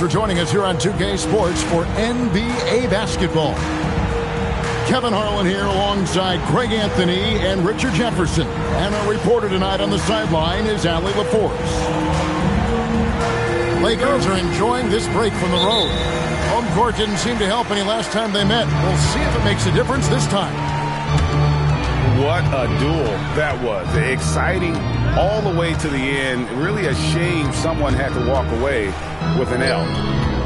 for joining us here on 2K Sports for NBA basketball. Kevin Harlan here alongside Greg Anthony and Richard Jefferson. And our reporter tonight on the sideline is Allie LaForce. Lakers are enjoying this break from the road. Home court didn't seem to help any last time they met. We'll see if it makes a difference this time. What a duel that was. Exciting all the way to the end. Really a shame someone had to walk away with an L.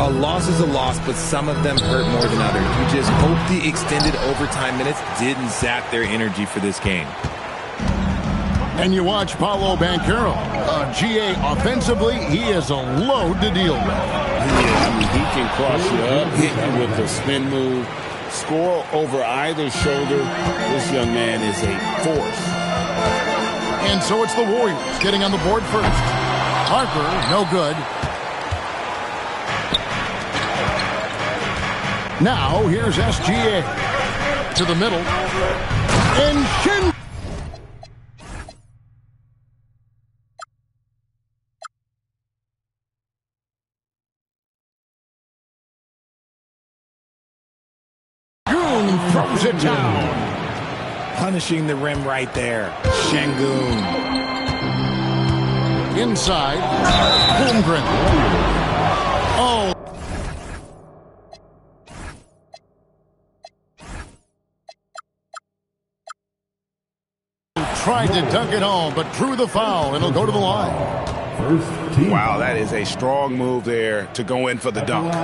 A loss is a loss, but some of them hurt more than others. You just hope the extended overtime minutes didn't zap their energy for this game. And you watch Paolo Banchero. GA offensively, he is a load to deal with. I mean, he can cross you up, hit you with the spin move, score over either shoulder. This young man is a force. And so it's the Warriors getting on the board first. Harper, no good. Now, here's SGA. To the middle. And Shin. Throws it down. Punishing the rim right there. Şengün. Inside. Holmgren. Oh. Tried to dunk it home, but drew the foul, and he'll go to the line. Wow, that is a strong move there to go in for the dunk.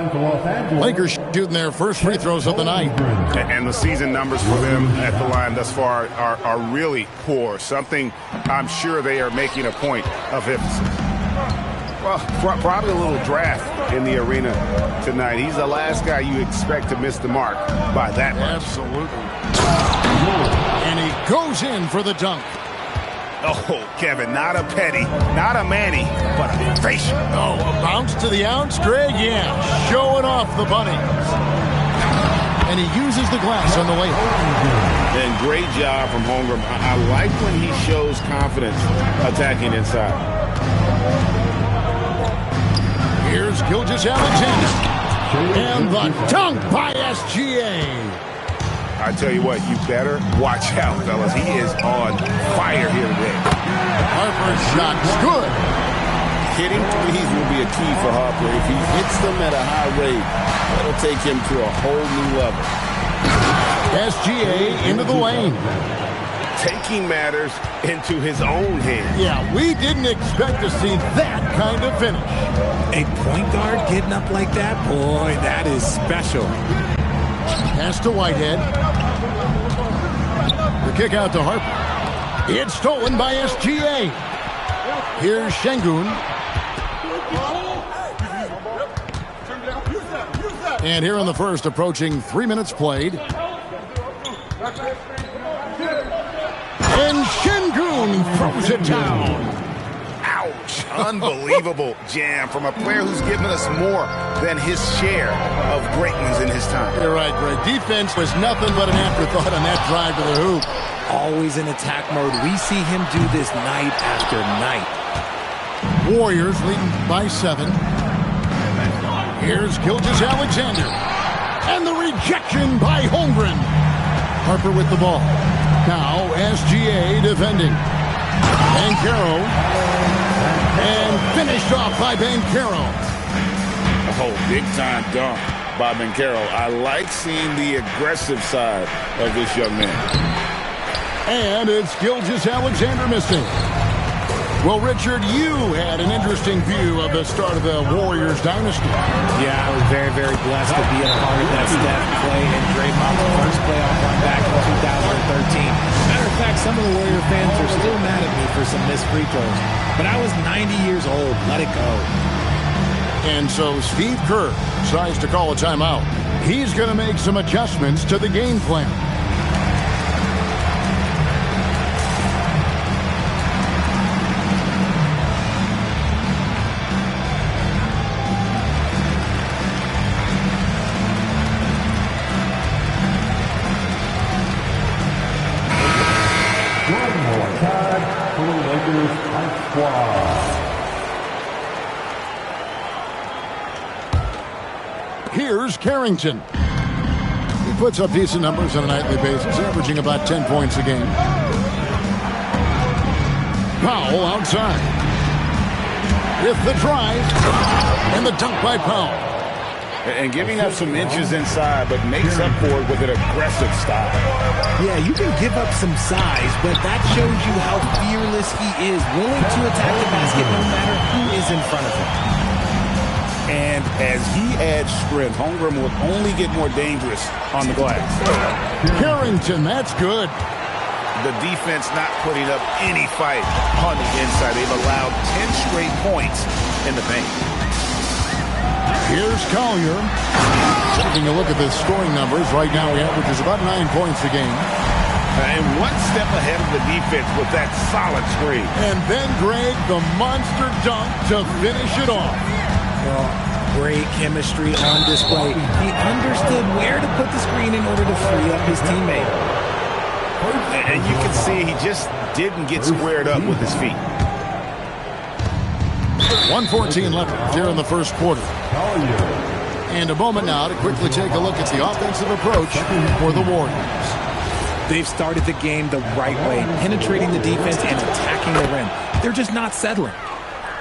Lakers shooting their first free throws of the night. And the season numbers for them at the line thus far are really poor. Something I'm sure they are making a point of emphasis. Well, probably a little draft in the arena tonight. He's the last guy you expect to miss the mark by that much. Absolutely. And he goes in for the dunk. Oh, Kevin, not a petty, not a Manny, but a facial. Oh, a bounce to the ounce, Greg? Yeah, showing off the bunnies. And he uses the glass on the way home. And great job from Holmgren. I like when he shows confidence attacking inside. Here's Gilgeous-Alexander. And the dunk by SGA. I tell you what, you better watch out, fellas. He is on fire here today. Harper's shot's good. Hitting threes will be a key for Harper. If he hits them at a high rate, that'll take him to a whole new level. SGA into the lane. Taking matters into his own hands. Yeah, we didn't expect to see that kind of finish. A point guard getting up like that? Boy, that is special. Pass to Whitehead. The kick out to Harper. It's stolen by SGA. Here's Şengün. And here in the first, approaching 3 minutes played. And Şengün throws it down. Ouch. Unbelievable jam from a player who's given us more than his share of great ones in his time. You're right, Greg. Defense was nothing but an afterthought on that drive to the hoop. Always in attack mode. We see him do this night after night. Warriors leading by 7. Here's Gilgeous-Alexander. And the rejection by Holmgren. Harper with the ball. Now SGA defending. Banchero. And finished off by Banchero. Oh, big-time dunk by Banchero. I like seeing the aggressive side of this young man. And it's Gilgeous-Alexander missing. Well, Richard, you had an interesting view of the start of the Warriors dynasty. Yeah, I was very, very blessed to be a part of that Steph, Clay, and Draymond's first playoff run back in 2013. Matter of fact, some of the Warrior fans are still mad at me for some missed free throws. But I was 90 years old. Let it go. And so Steve Kerr decides to call a timeout. He's going to make some adjustments to the game plan. Here's Carrington. He puts up decent numbers on a nightly basis, averaging about 10 points a game. Powell outside. With the drive. And the dunk by Powell. And giving up some inches inside, but makes up for it with an aggressive style. Yeah, you can give up some size, but that shows you how fearless he is, willing to attack the basket no matter who is in front of him. And as he adds strength, Holmgren will only get more dangerous on the glass. Carrington, that's good. The defense not putting up any fight on the inside. They've allowed 10 straight points in the paint. Here's Collier. Taking a look at the scoring numbers. Right now, he averages about 9 points a game. And one step ahead of the defense with that solid screen. And then Greg, the monster dunk to finish it off. Well, great chemistry on display. He understood where to put the screen in order to free up his teammate. And you can see he just didn't get squared up with his feet. 1:14 left here in the first quarter. And a moment now to quickly take a look at the offensive approach for the Warriors. They've started the game the right way, penetrating the defense and attacking the rim. They're just not settling.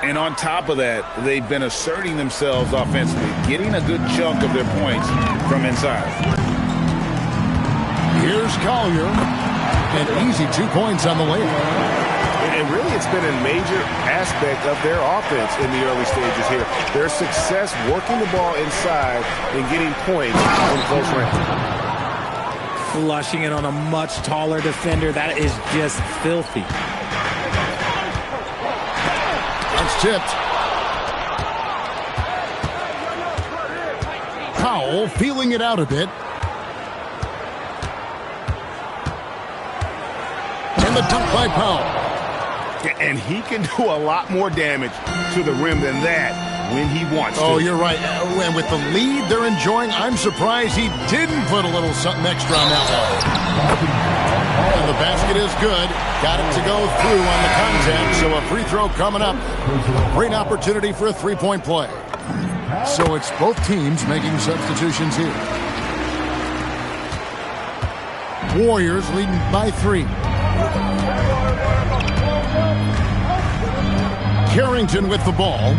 And on top of that, they've been asserting themselves offensively, getting a good chunk of their points from inside. Here's Collier. An easy 2 points on the layup. And really, it's been a major aspect of their offense in the early stages here. Their success working the ball inside and getting points in close range. Flushing it on a much taller defender. That is just filthy. That's tipped. Powell feeling it out a bit. And the dunk by Powell. And he can do a lot more damage to the rim than that when he wants to. Oh, you're right. And with the lead they're enjoying, I'm surprised he didn't put a little something extra on that one. And the basket is good. Got it to go through on the contact, so a free throw coming up. Great opportunity for a three-point play. So it's both teams making substitutions here. Warriors leading by 3. Carrington with the ball.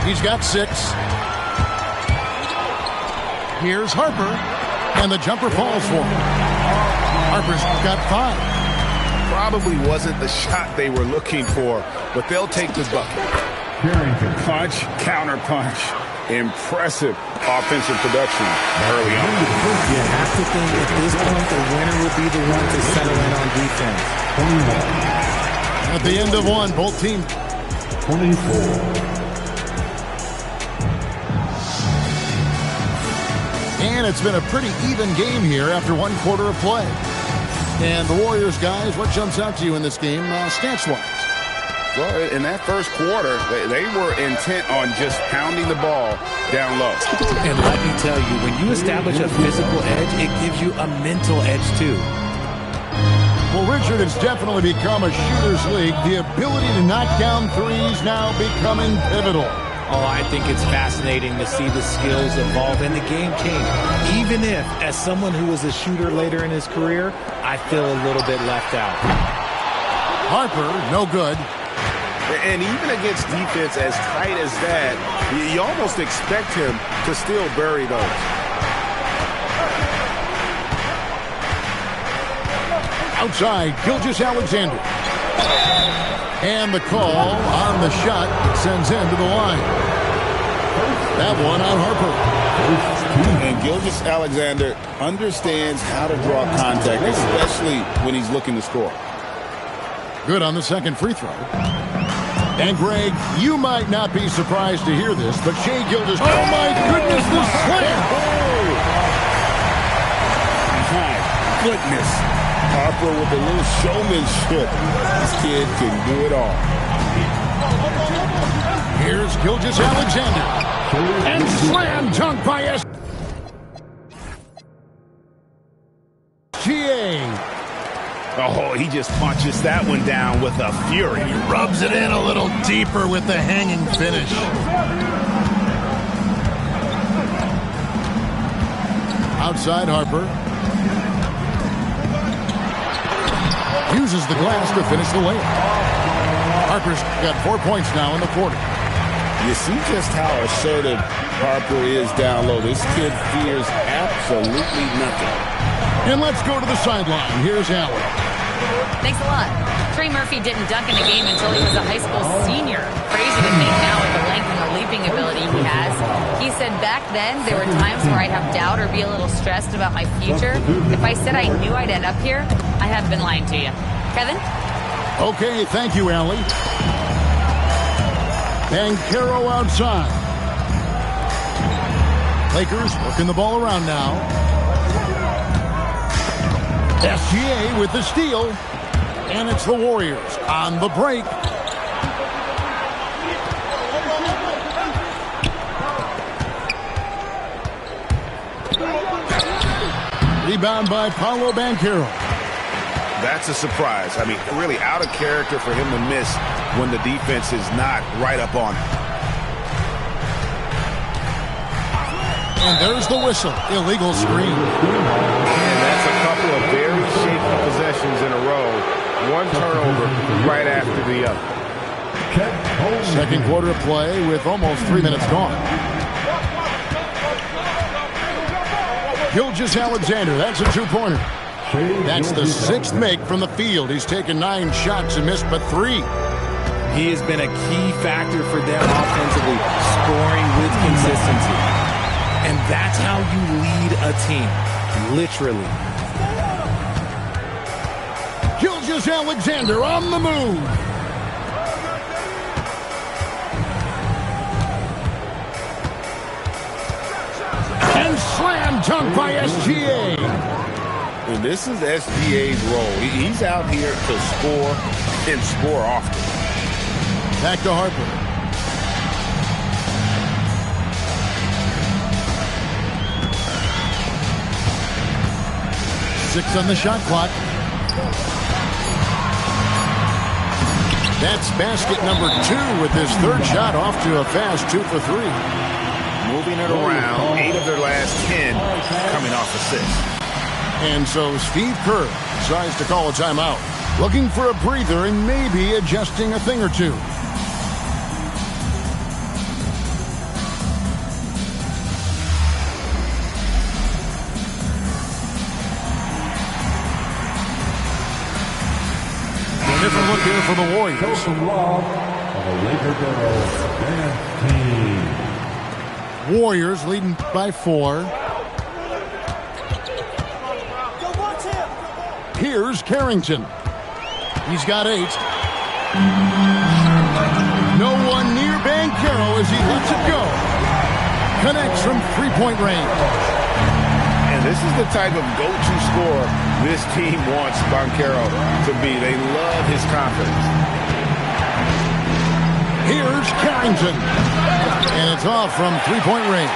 He's got 6. Here's Harper. And the jumper falls for him. Harper's got 5. Probably wasn't the shot they were looking for, but they'll take the bucket. Punch, counter punch. Impressive offensive production early on. You have to think at this point the winner will be the one to settle in on defense. At the end of one, both teams. 24. And it's been a pretty even game here after 1 quarter of play. And the Warriors, guys, what jumps out to you in this game stats-wise? Well, in that first quarter, they were intent on just pounding the ball down low. And let me tell you, when you establish a physical edge, it gives you a mental edge too. Well, Richard, it's definitely become a shooter's league. The ability to knock down threes now becoming pivotal. Oh, I think it's fascinating to see the skills evolve and the game change. Even if, as someone who was a shooter later in his career, I feel a little bit left out. Harper, no good. And even against defense as tight as that, you almost expect him to still bury those. Outside, Gilgeous-Alexander. And the call on the shot sends him to the line. That one on Harper. And Gilgeous-Alexander understands how to draw contact, especially when he's looking to score. Good on the second free throw. And Greg, you might not be surprised to hear this, but Shai Gilgeous, oh my goodness, the slam! My goodness. Harper with a little showmanship. This kid can do it all. Here's Gilgeous-Alexander. And slam dunk by SGA. Oh, he just punches that one down with a fury. He rubs it in a little deeper with the hanging finish. Outside Harper. Uses the glass to finish the layup. Harper's got 4 points now in the quarter. You see just how assertive Harper is down low. This kid fears absolutely nothing. And let's go to the sideline. Here's Allen. Thanks a lot. Trey Murphy didn't dunk in a game until he was a high school senior. Crazy to think now with the length and the leaping ability he has. He said back then there were times where I'd have doubt or be a little stressed about my future. If I said I knew I'd end up here, I have been lying to you. Kevin? Okay, thank you, Allie. Banchero outside. Lakers working the ball around now. SGA with the steal. And it's the Warriors on the break. Rebound by Paolo Banchero. That's a surprise. I mean, really out of character for him to miss when the defense is not right up on him. And there's the whistle. Illegal screen. And that's a couple of very shaky possessions in a row. One turnover right after the other. Second quarter of play with almost 3 minutes gone. Gilgeous-Alexander, that's a two-pointer. That's the sixth make from the field. He's taken 9 shots and missed but 3. He has been a key factor for them offensively, scoring with consistency. And that's how you lead a team, literally. Gilgeous-Alexander on the move. And slam dunk by SGA. And this is SGA's role. He's out here to score and score often. Back to Harper. Six on the shot clock. That's basket number 2 with his third shot off to a fast 2 for 3. Moving it around, 8 of their last 10 coming off assists. And so Steve Kerr decides to call a timeout. Looking for a breather and maybe adjusting a thing or two. A different look here for the Warriors. Warriors leading by 4. Here's Carrington. He's got 8. No one near Banchero as he lets it go. Connects from three-point range. And this is the type of go-to scorer this team wants Banchero to be. They love his confidence. Here's Carrington. And it's off from three-point range.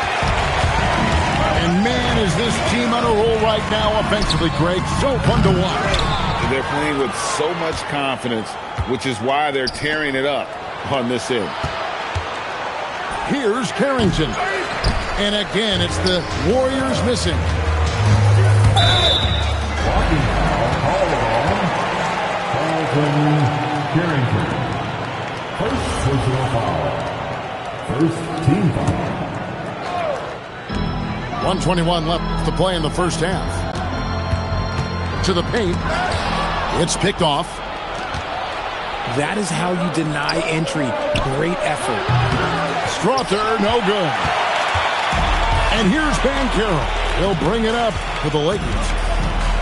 And man, is this team on a roll right now offensively, Greg. So fun to watch. They're playing with so much confidence, which is why they're tearing it up on this end. Here's Carrington. And again, it's the Warriors missing. Carrington. First personal foul. First team foul. 1:21 left to play in the first half. To the paint. It's picked off. That is how you deny entry. Great effort. Strother, no good. And here's Banchero. He'll bring it up for the Lakers.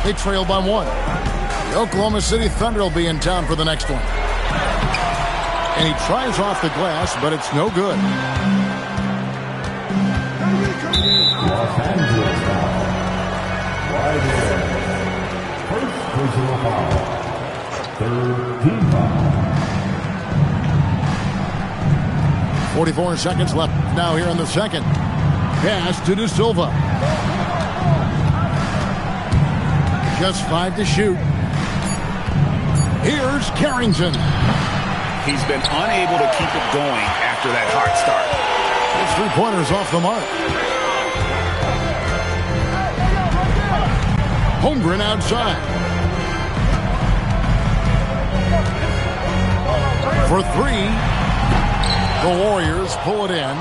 They trail by 1. The Oklahoma City Thunder will be in town for the next one. And he tries off the glass, but it's no good. Los Angeles foul. Right here. First personal foul. Third team foul. 44 seconds left now here in the second. Pass to De Silva. Just 5 to shoot. Here's Carrington. He's been unable to keep it going after that hot start. His three-pointers off the mark. Holmgren outside. For three. The Warriors pull it in.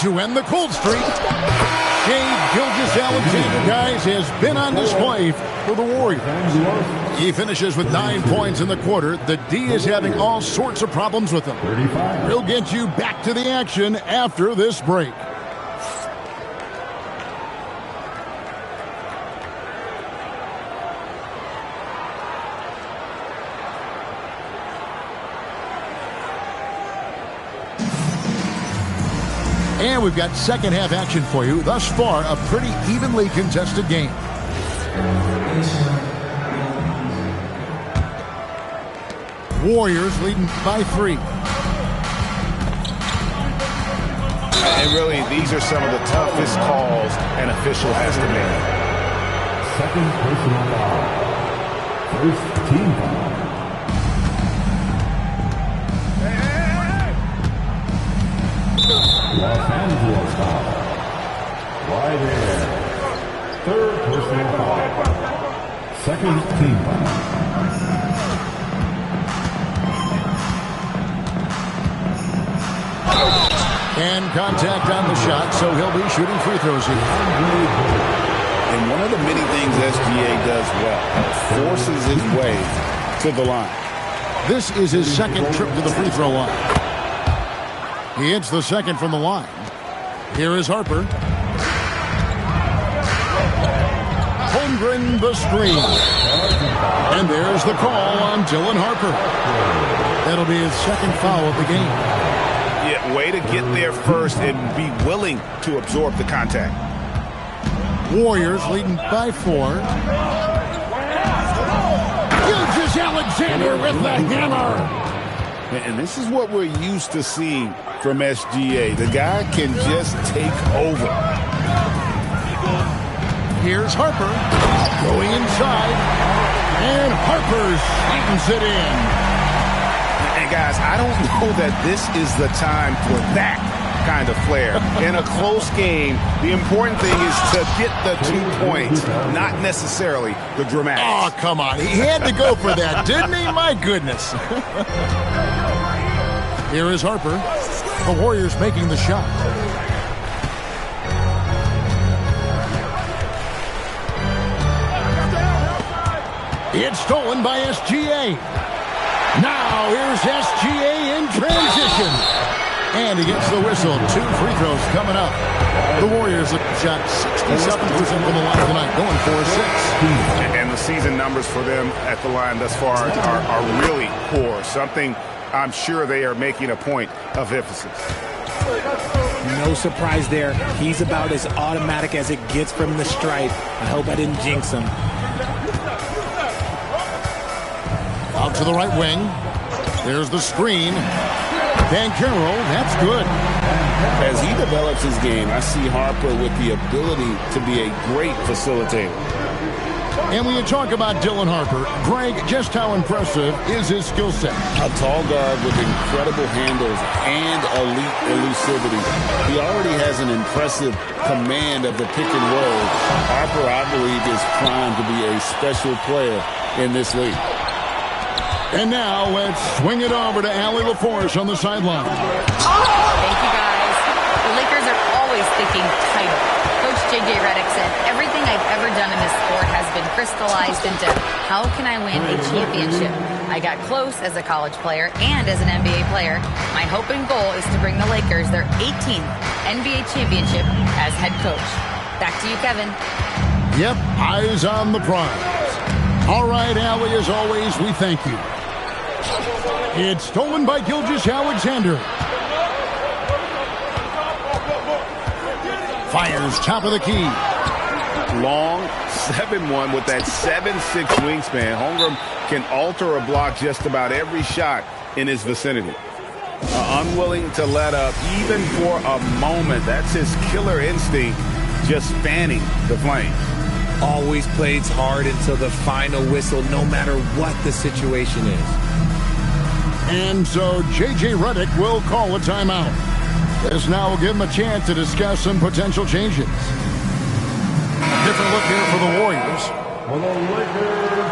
To end the cold streak, Shai Gilgeous-Alexander, guys, has been on display for the Warriors. He finishes with 9 points in the quarter. The D is having all sorts of problems with him. We'll get you back to the action after this break. And we've got second half action for you. Thus far, a pretty evenly contested game. Warriors leading by 3. And really, these are some of the toughest calls an official has to make. Second personal foul. First team foul. Los Angeles foul. Right there. Third personal foul. Second team foul. And contact on the shot, so he'll be shooting free throws here. And one of the many things SGA does well, forces his way to the line. This is his second trip to the free throw line. He hits the second from the line. Here is Harper. Holmgren the screen. And there's the call on Dylan Harper. That'll be his second foul of the game. Yeah, way to get there first and be willing to absorb the contact. Warriors leading by 4. Gilgeous-Alexander with the hammer. And this is what we're used to seeing from SGA. The guy can just take over. Here's Harper going inside, and Harper slams it in. And guys, I don't know that this is the time for that kind of flair. In a close game, the important thing is to get the 2 points, not necessarily the dramatics. Oh, come on. He had to go for that, didn't he? My goodness. Here is Harper. The Warriors making the shot. It's stolen by SGA. Now here's SGA in transition. And he gets the whistle. 2 free throws coming up. The Warriors have shot 67% from the line tonight, going 4-6. And the season numbers for them at the line thus far are really poor. Something I'm sure they are making a point of emphasis. No surprise there. He's about as automatic as it gets from the stripe. I hope I didn't jinx him. Out to the right wing. There's the screen. Banchero, that's good. As he develops his game, I see Harper with the ability to be a great facilitator. And when you talk about Dylan Harper, Greg, just how impressive is his skill set? A tall guard with incredible handles and elite elusivity. He already has an impressive command of the pick and roll. Harper, I believe, is primed to be a special player in this league. And now let's swing it over to Allie LaForce on the sideline. Thank you, guys. The Lakers are always thinking title. Coach J.J. Redick said, everything I've ever done in this sport has been crystallized into how can I win a championship. I got close as a college player and as an NBA player. My hope and goal is to bring the Lakers their 18th NBA championship as head coach. Back to you, Kevin. Yep, eyes on the prize. All right, Allie, as always, we thank you. It's stolen by Gilgeous-Alexander. Fires top of the key. Long 7-1 with that 7'6" wingspan. Holmgren can alter a block just about every shot in his vicinity. Unwilling to let up even for a moment. That's his killer instinct, just fanning the flames. Always plays hard until the final whistle, no matter what the situation is. And so J.J. Redick will call a timeout. This now will give him a chance to discuss some potential changes. A different look here for the Warriors. For the Lakers.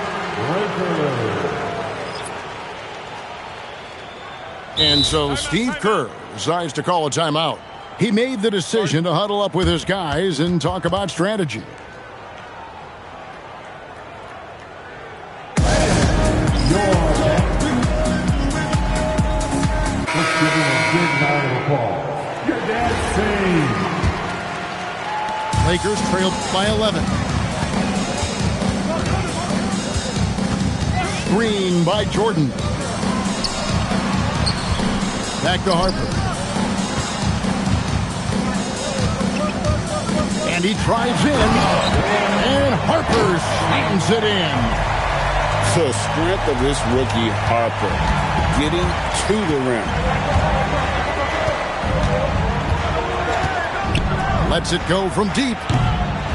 And so Steve Kerr decides to call a timeout. He made the decision to huddle up with his guys and talk about strategy. Let's give him a big round of applause. Your dad save. Lakers trailed by 11. Screen by Jordan. Back to Harper. And he drives in. And Harper slams it in. The strength of this rookie, Harper, getting to the rim. Lets it go from deep.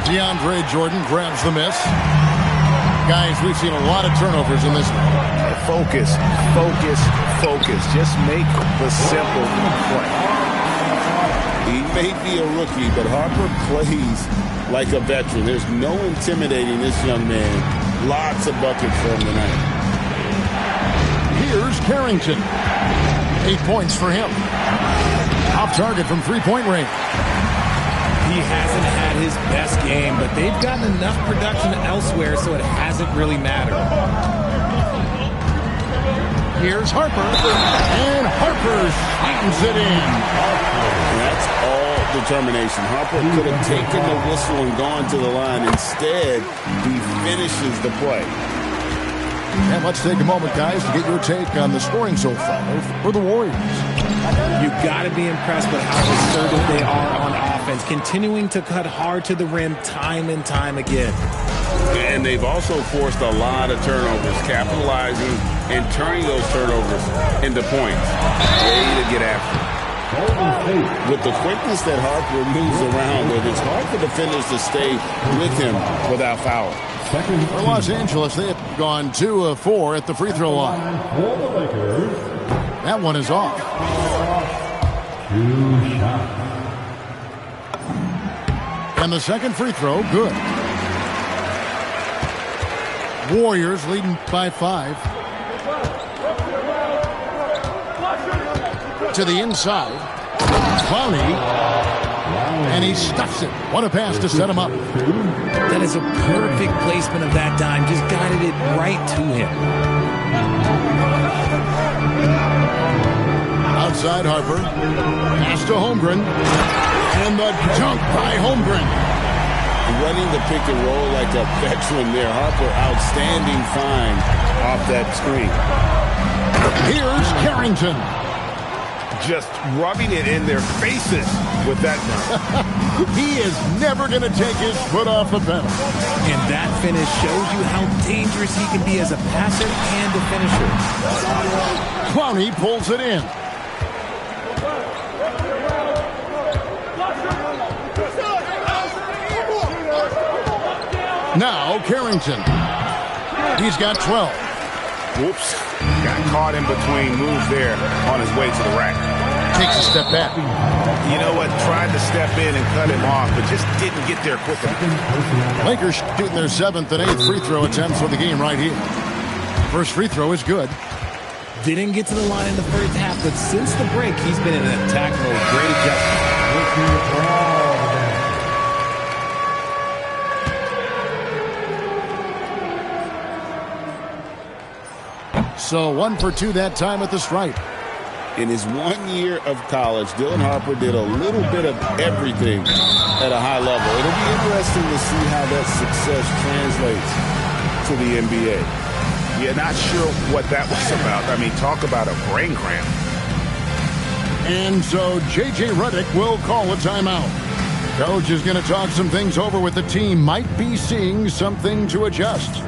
DeAndre Jordan grabs the miss. Guys, we've seen a lot of turnovers in this one. Focus, focus, focus. Just make the simple play. He may be a rookie, but Harper plays like a veteran. There's no intimidating this young man. Lots of buckets for him tonight. Here's Carrington. 8 points for him. Off target from three-point range. He hasn't had his best game, but they've gotten enough production elsewhere, so it hasn't really mattered. Here's Harper. And Harper slams it in. That's all determination. Harper could have taken the whistle and gone to the line. Instead, he finishes the play. And let's take a moment, guys, to get your take on the scoring so far for the Warriors. You got to be impressed with how assertive they are on offense, continuing to cut hard to the rim time and time again. And they've also forced a lot of turnovers, capitalizing and turning those turnovers into points. Way to get after it. With the quickness that Harper moves around with, it's hard for defenders to stay with him without fouling. For Los Angeles, they have gone 2 of 4 at the free throw line. That one is off. 2 shots. And the second free throw, good. Warriors leading by 5. To the inside. Clowney. And he stuffs it. What a pass to set him up. That is a perfect placement of that dime. Just guided it right to him. Outside Harper. Pass to Holmgren. And the dunk by Holmgren. Running the pick and roll like a veteran there. Harper, outstanding find off that screen. Here's Carrington. Just rubbing it in their faces with that. He is never going to take his foot off the pedal. And that finish shows you how dangerous he can be as a passer and a finisher. Clowney pulls it in. Now Carrington. He's got 12. Whoops. Got caught in between moves there on his way to the rack. Takes a step back. You know what? Tried to step in and cut him off, but just didn't get there quick enough. Lakers shooting their 7th and 8th free throw attempts for the game right here. First free throw is good. Didn't get to the line in the first half, but since the break, he's been in an attack mode. Great adjustment. So 1 for 2 that time at the stripe. In his 1 year of college, Dylan Harper did a little bit of everything at a high level. It'll be interesting to see how that success translates to the NBA. Yeah, not sure what that was about. I mean, talk about a brain cramp. And so J.J. Redick will call a timeout. Coach is going to talk some things over with the team. Might be seeing something to adjust.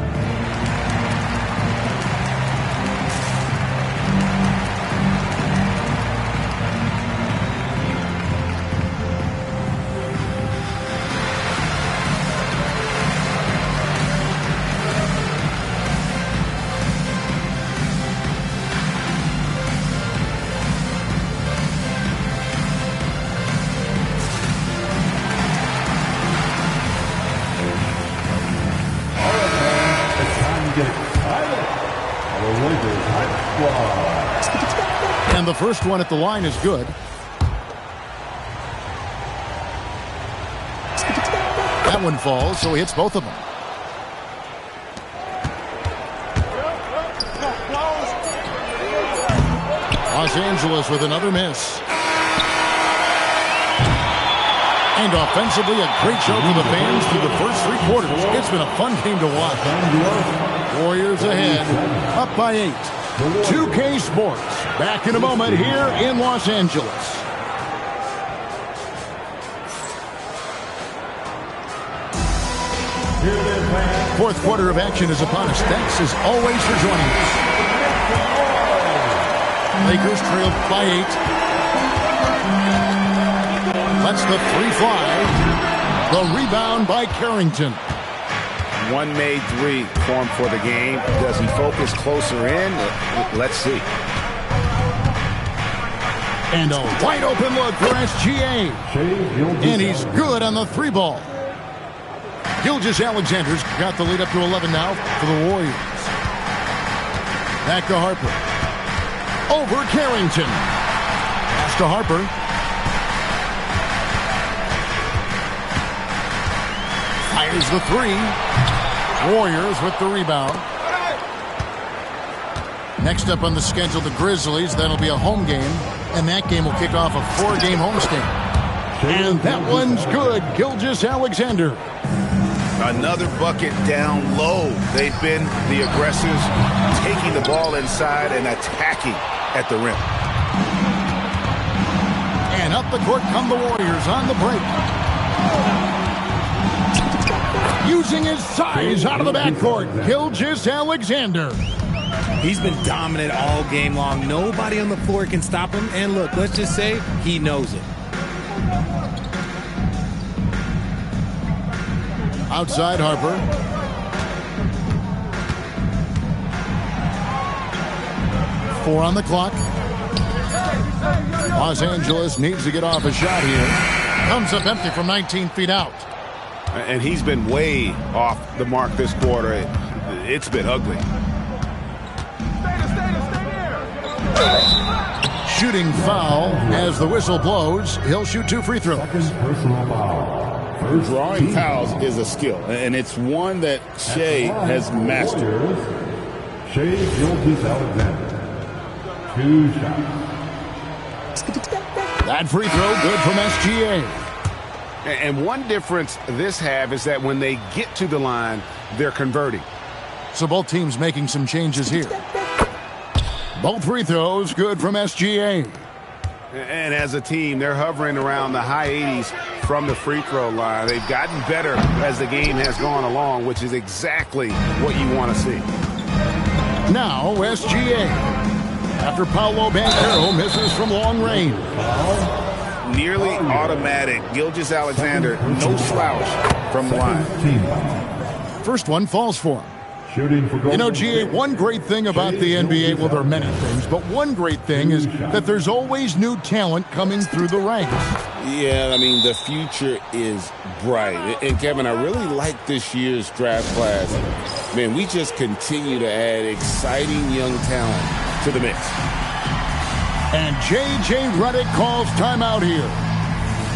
the first one at the line is good. That one falls, so he hits both of them. Los Angeles with another miss. And offensively, a great show for the fans through the first 3 quarters. It's been a fun game to watch. Warriors ahead, up by 8. 2K Sports, back in a moment here in Los Angeles. Fourth quarter of action is upon us. Thanks as always for joining us. Lakers trail by 8. Lets the 3 fly. The rebound by Carrington. One made 3 formed for the game. Does he focus closer in? Let's see. And a wide open look for SGA. And he's good on the 3 ball. Gilgeous-Alexander's got the lead up to 11 now for the Warriors. Back to Harper. Over Carrington. Pass to Harper. Fires the 3. Warriors with the rebound. Next up on the schedule, the Grizzlies. That'll be a home game. And that game will kick off a 4-game homestand. And that one's good. Gilgeous-Alexander. Another bucket down low. They've been the aggressors, taking the ball inside and attacking at the rim. And up the court come the Warriors on the break. Using his size out of the backcourt, Gilgeous-Alexander. He's been dominant all game long. Nobody on the floor can stop him. And look, let's just say he knows it. Outside Harper. Four on the clock. Los Angeles needs to get off a shot here. Comes up empty from 19 feet out. And he's been way off the mark this quarter. It's been ugly. Shooting foul as the whistle blows. He'll shoot 2 free throws. Personal foul. Drawing fouls is a skill, and it's one that Shea has mastered. Shea Gilgeous-Alexander. 2 shots. That free throw good from SGA. And one difference this have is that when they get to the line, they're converting. So both teams making some changes here. Both free throws good from SGA. And as a team, they're hovering around the high 80s from the free throw line. They've gotten better as the game has gone along, which is exactly what you want to see. Now SGA. After Paolo Banchero misses from long range. Nearly automatic. Gilgeous-Alexander, no slouch from the line. First one falls for him. Shooting for goal. You know, GA, one great thing about the NBA, well, there are many things, but one great thing is that there's always new talent coming through the ranks. Yeah, I mean, the future is bright. And, Kevin, I really like this year's draft class. Man, we just continue to add exciting young talent to the mix. And J.J. Redick calls timeout here.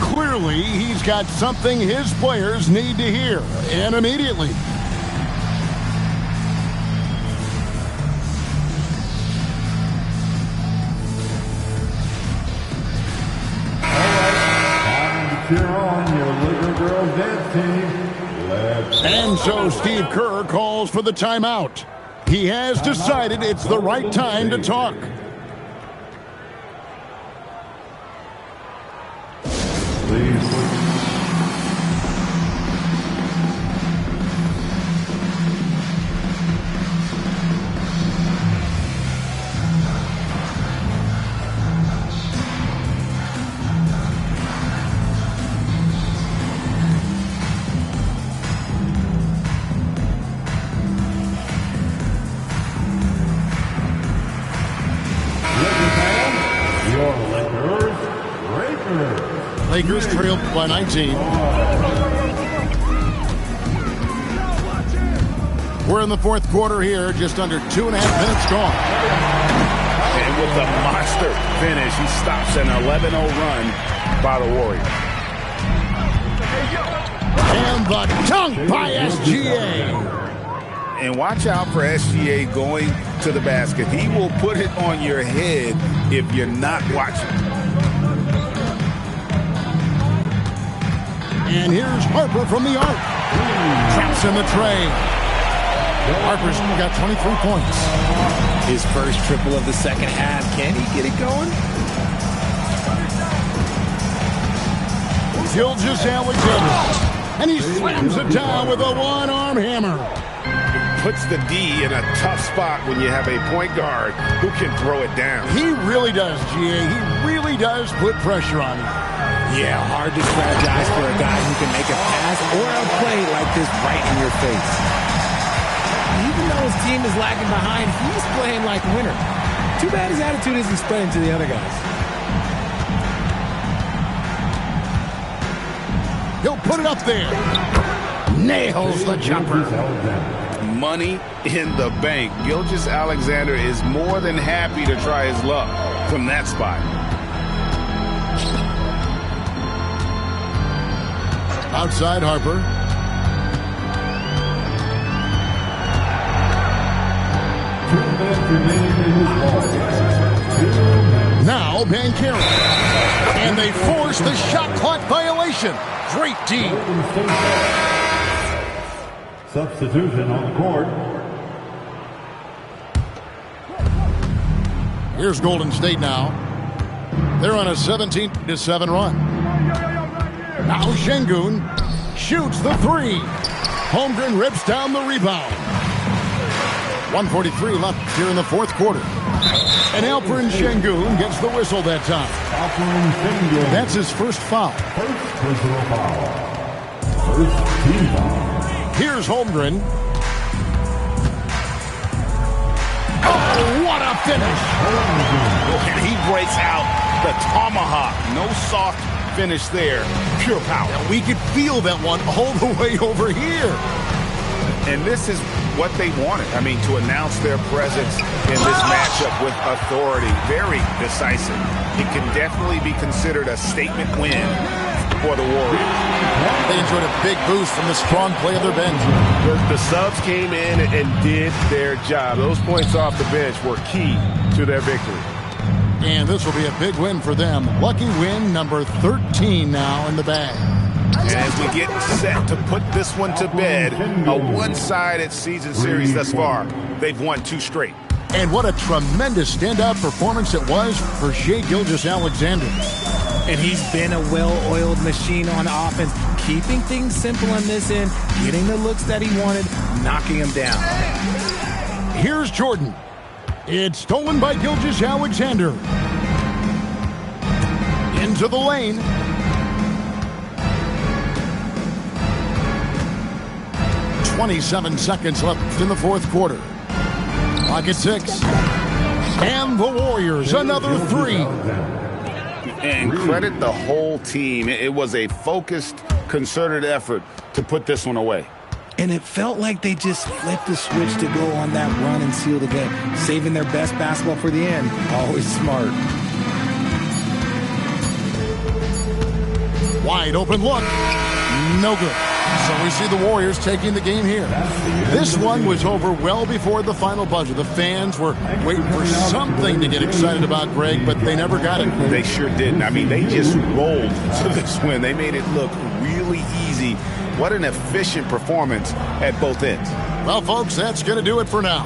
Clearly, he's got something his players need to hear, and immediately. Cheer on your Laker girls dance team. And so Steve Kerr calls for the timeout. He has decided it's the right time to talk. Please. Lakers trailed by 19. We're in the fourth quarter here, just under 2.5 minutes gone. And with the monster finish, he stops an 11-0 run by the Warriors. And the dunk by SGA. And watch out for SGA going to the basket. He will put it on your head if you're not watching. And here's Harper from the arc. Traps in the tray. Harper's got 23 points. His first triple of the second half. Can he get it going? Gilgeous-Alexander. And he slams it down with a one-arm hammer. Puts the D in a tough spot when you have a point guard who can throw it down. He really does, GA. He really does put pressure on him. Yeah, hard to strategize for a guy who can make a pass or a play like this right in your face. Even though his team is lagging behind, he's playing like a winner. Too bad his attitude isn't spreading to the other guys. He'll put it up there. Nails the jumper. Money in the bank. Gilgeous-Alexander is more than happy to try his luck from that spot. Outside Harper. Now Banchero. And they force the shot clock violation. Great D. Substitution on the court. Here's Golden State now. They're on a 17-7 run. Now Şengün shoots the three. Holmgren rips down the rebound. 1:43 left here in the fourth quarter. And Alperen Şengün gets the whistle that time. That's his first foul. First personal foul. First team foul. Here's Holmgren. Oh, what a finish! And he breaks out the tomahawk. No soft finish there. Pure power. We could feel that one all the way over here. And this is what they wanted. I mean, to announce their presence in this matchup with authority. Very decisive. It can definitely be considered a statement win for the Warriors. They enjoyed a big boost from the strong play of their bench. The subs came in and did their job. Those points off the bench were key to their victory. And this will be a big win for them. Lucky win number 13 now in the bag. And as we get set to put this one to bed, a one-sided season series thus far, they've won 2 straight. And what a tremendous standout performance it was for Shai Gilgeous-Alexander. And he's been a well-oiled machine on offense, keeping things simple on this end, getting the looks that he wanted, knocking them down. Here's Jordan. It's stolen by Gilgeous-Alexander. Into the lane. .27 seconds left in the fourth quarter. Clock at 6. And the Warriors, another 3. And credit the whole team. It was a focused, concerted effort to put this one away. And it felt like they just flipped the switch to go on that run and seal the game, saving their best basketball for the end. Always smart. Wide open look. No good. So we see the Warriors taking the game here. This one was over well before the final buzzer. The fans were waiting for something to get excited about, Greg, but they never got it. They sure didn't. I mean, they just rolled to this win. They made it look really easy. What an efficient performance at both ends. Well, folks, that's going to do it for now.